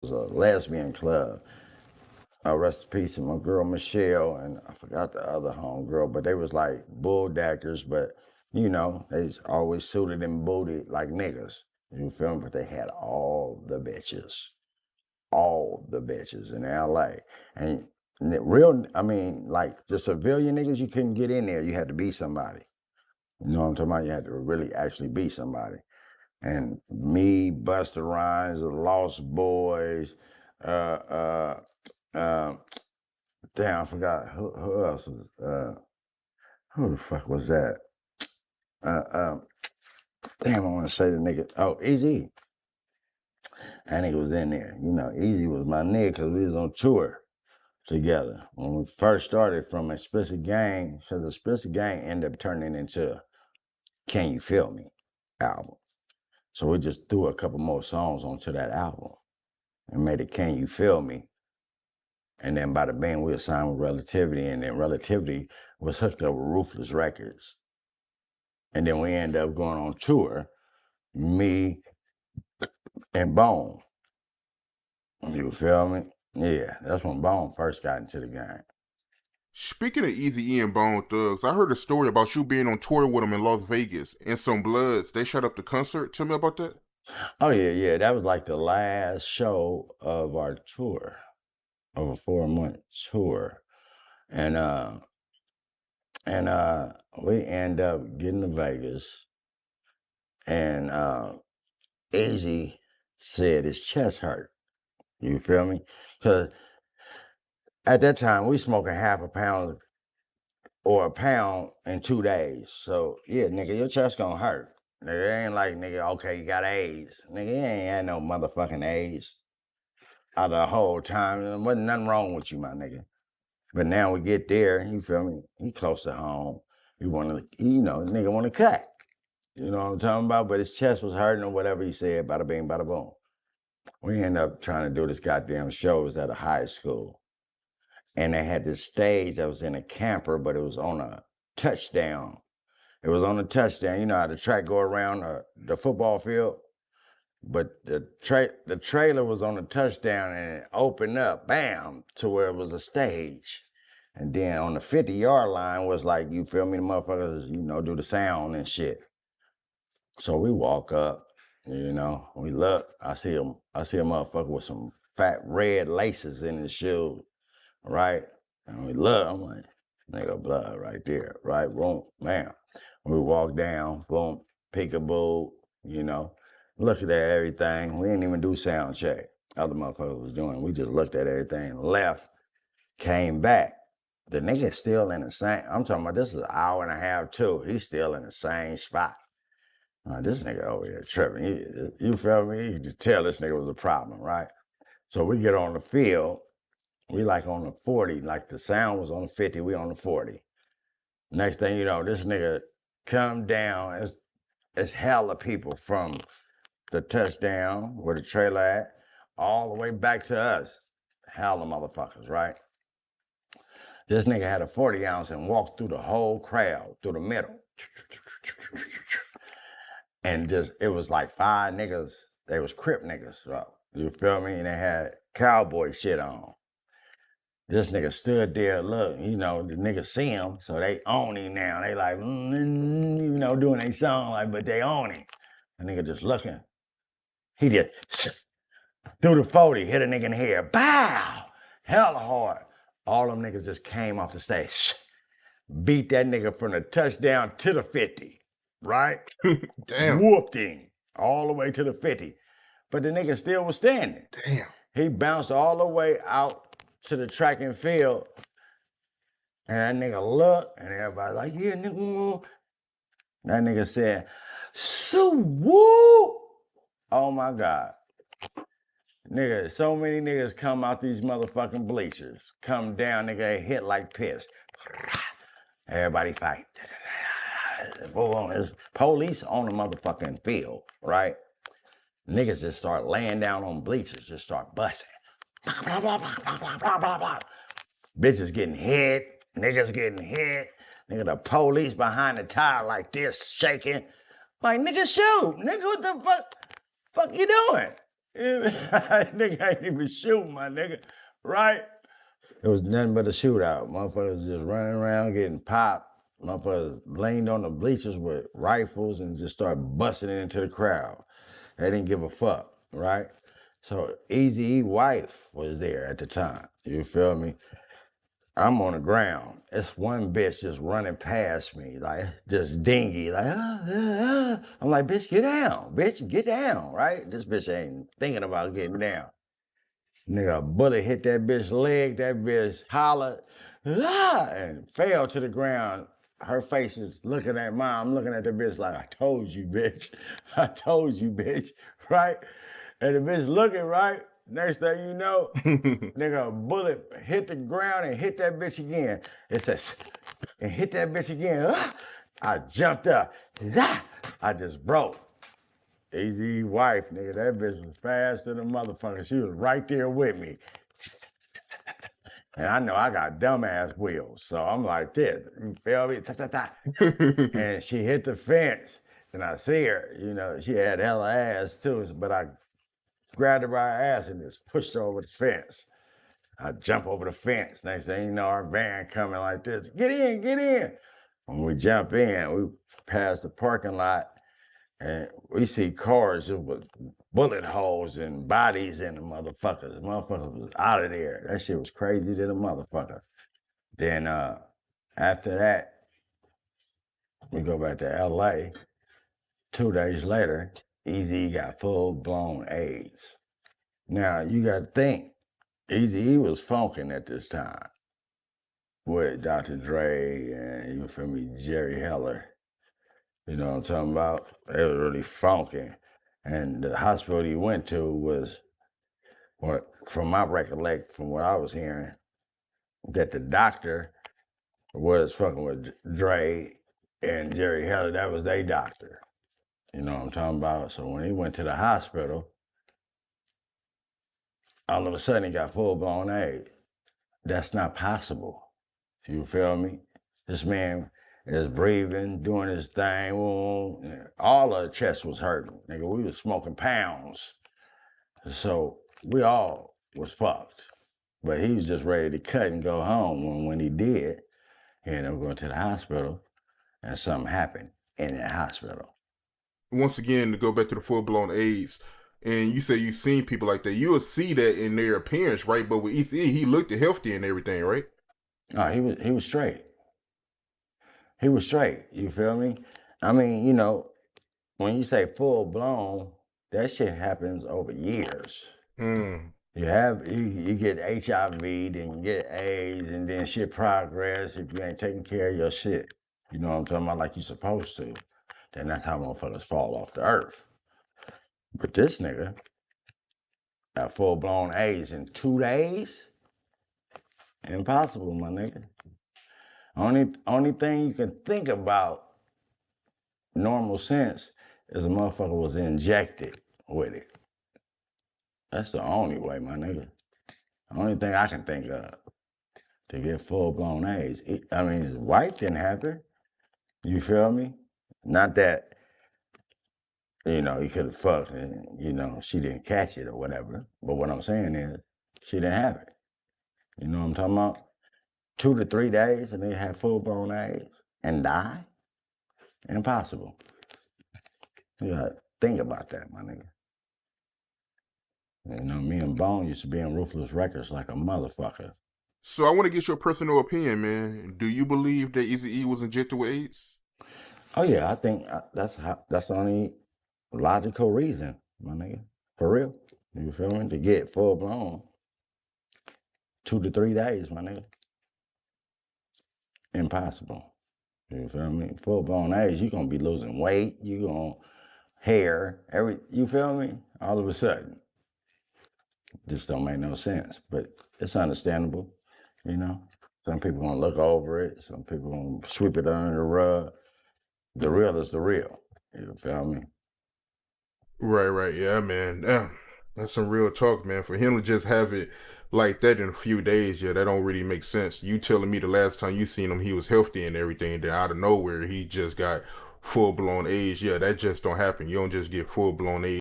was a lesbian club. Rest in peace to my girl Michelle, and I forgot the other homegirl, but they was like bulldackers, but you know, they always suited and booted like niggas. You feel me? But they had all the bitches in LA. And I mean, like the civilian niggas, you couldn't get in there. You had to be somebody. You know what I'm talking about? You had to really actually be somebody. And me, Busta Rhymes, the Lost Boys, uh, uh, damn, I forgot who else was. Who the fuck was that? Damn, I want to say the nigga. Oh, Easy. That nigga was in there. You know, Easy was my nigga because we was on tour together when we first started from Explicit Gang. Because Explicit Gang ended up turning into Can You Feel Me album. So we just threw a couple more songs onto that album and made it Can You Feel Me. And then by the band, we were signed with Relativity, and then Relativity was hooked up with Ruthless Records. And then we ended up going on tour, me and Bone. You feel me? Yeah, that's when Bone first got into the game. Speaking of Eazy-E and Bone Thugs, I heard a story about you being on tour with them in Las Vegas and some Bloods. They shut up the concert. Tell me about that. Oh, yeah. That was like the last show of our tour, of a 4-month tour. And we end up getting to Vegas, and Easy said his chest hurt. You feel me? Because at that time, we smoking half a pound or a pound in 2 days. So, yeah, nigga, your chest gonna hurt. Nigga, it ain't like, nigga, okay, you got AIDS. Nigga, you ain't had no motherfucking AIDS out of the whole time. There wasn't nothing wrong with you, my nigga. But now we get there, you feel me? He close to home. You wanna, you know, the nigga wanna cut. You know what I'm talking about? But his chest was hurting or whatever he said, bada bing, bada boom. We end up trying to do this goddamn show. It was at a high school. And they had this stage that was in a camper, but it was on a touchdown. It was on a touchdown. You know how the track go around the football field? But the trailer was on a touchdown, and it opened up, bam, to where it was a stage. And then on the 50-yard line was like, you feel me, the motherfuckers, you know, do the sound and shit. So we walk up, you know, we look, I see a motherfucker with some fat red laces in his shoe, right? And we look, I'm like, nigga, blood right there, right? Boom, bam. We walk down, boom, peekaboo, you know, looked at everything. We didn't even do sound check. Other motherfuckers was doing. We just looked at everything, left, came back. The nigga's still in the same, I'm talking about this is an hour and a half too. He's still in the same spot. This nigga over here tripping. You feel me? You could just tell this nigga was a problem, right? So we get on the field. We like on the 40, like the sound was on the 50, we on the 40. Next thing you know, this nigga come down. It's hella people from the touchdown where the trailer at, all the way back to us. Hella motherfuckers, right? This nigga had a 40 ounce and walked through the whole crowd, through the middle. And just, it was like 5 niggas. They was Crip niggas, so, you feel me? And they had cowboy shit on. This nigga stood there, look, you know, the niggas see him, so they own him now. They like, you know, doing their song, like, but they own him. The nigga just looking. He just threw the 40, hit a nigga in the head, bow, hella hard. All them niggas just came off the stage, beat that nigga from the touchdown to the 50. Right? Damn. Whooped him all the way to the 50. But the nigga still was standing. Damn. He bounced all the way out to the track and field. And that nigga looked, and everybody like, yeah, nigga. That nigga said, so woo. Oh my God. Nigga, so many niggas come out these motherfucking bleachers. Come down, nigga, hit like piss. Everybody fight. There's police on the motherfucking field, right? Niggas just start laying down on bleachers, just start busting. Blah, blah, blah, blah, blah, blah, blah, blah. Bitches getting hit, niggas getting hit. Nigga, the police behind the tire like this, shaking. Like, nigga, shoot. Nigga, what the fuck you doing? Nigga ain't even shooting, my nigga, right? It was nothing but a shootout. Motherfuckers just running around getting popped. Motherfuckers leaned on the bleachers with rifles and just started busting it into the crowd. They didn't give a fuck, right? So Eazy-E wife was there at the time. You feel me? I'm on the ground. It's one bitch just running past me, like just dingy, like I'm like, bitch, get down, right? This bitch ain't thinking about getting down. Nigga, a bullet hit that bitch leg. That bitch hollered, and fell to the ground. Her face is looking at mine. I'm looking at the bitch like, I told you, bitch. I told you, bitch. Right? And the bitch looking, right? Next thing you know, nigga, a bullet hit the ground and hit that bitch again. It says, and hit that bitch again. I jumped up. I just broke. Eazy wife, nigga, that bitch was fast than a motherfucker. She was right there with me. And I know I got dumbass wheels. So I'm like this, you feel me? And she hit the fence. And I see her, you know, she had hella ass too, but I grabbed her by her ass and just pushed her over the fence. I jump over the fence. Next thing you know, our van coming like this. Get in, get in. When we jump in, we pass the parking lot and we see cars with bullet holes and bodies in the motherfuckers. The motherfuckers was out of there. That shit was crazy to the motherfucker. Then after that, we go back to LA. 2 days later, Eazy got full-blown AIDS. Now, you got to think, Eazy was funking at this time with Dr. Dre and, you feel me, Jerry Heller. You know what I'm talking about? They was really funking. And the hospital he went to was, what, from my recollection, from what I was hearing, that the doctor was fucking with Dre and Jerry Heller. That was their doctor. You know what I'm talking about? So when he went to the hospital, all of a sudden he got full-blown AIDS. That's not possible. You feel me? This man is breathing, doing his thing. All our chest was hurting. Nigga, we was smoking pounds. So we all was fucked. But he was just ready to cut and go home. When he did, he ended up going to the hospital and something happened in that hospital. Once again, to go back to the full-blown AIDS, and you say you've seen people like that, you will see that in their appearance, right? But with Eazy, he looked healthy and everything, right? Oh, he was straight. He was straight. You feel me? I mean, you know, when you say full blown, that shit happens over years. Mm. You get HIV, then you get AIDS, and then shit progress if you ain't taking care of your shit. You know what I'm talking about? Like you supposed to. Then that's how motherfuckers fall off the earth. But this nigga got full blown AIDS in 2 days. Impossible, my nigga. Only thing you can think about normal sense is a motherfucker was injected with it. That's the only way, my nigga. The only thing I can think of to get full-blown AIDS. I mean, his wife didn't have it. You feel me? Not that, you know, he could have fucked and, you know, she didn't catch it or whatever. But what I'm saying is, she didn't have it. You know what I'm talking about? 2 to 3 days and they had full-blown AIDS and die? Impossible. You gotta think about that, my nigga. You know, me and Bone used to be in Ruthless Records like a motherfucker. So I want to get your personal opinion, man. Do you believe that Eazy-E was injected with AIDS? Oh yeah, I think that's the only logical reason, my nigga. For real. You feel me? To get full blown. 2 to 3 days, my nigga. Impossible. You feel me? Full blown age, you gonna be losing weight, you gonna hair, you feel me? All of a sudden. Just don't make no sense. But it's understandable, you know. Some people gonna look over it, some people gonna sweep it under the rug. The real is the real. You feel me? Right, yeah, man. Damn, that's some real talk, man. For him to just have it like that in a few days, yeah, that don't really make sense. You telling me the last time you seen him, he was healthy and everything, then out of nowhere, he just got full blown AIDS. Yeah, that just don't happen. You don't just get full blown AIDS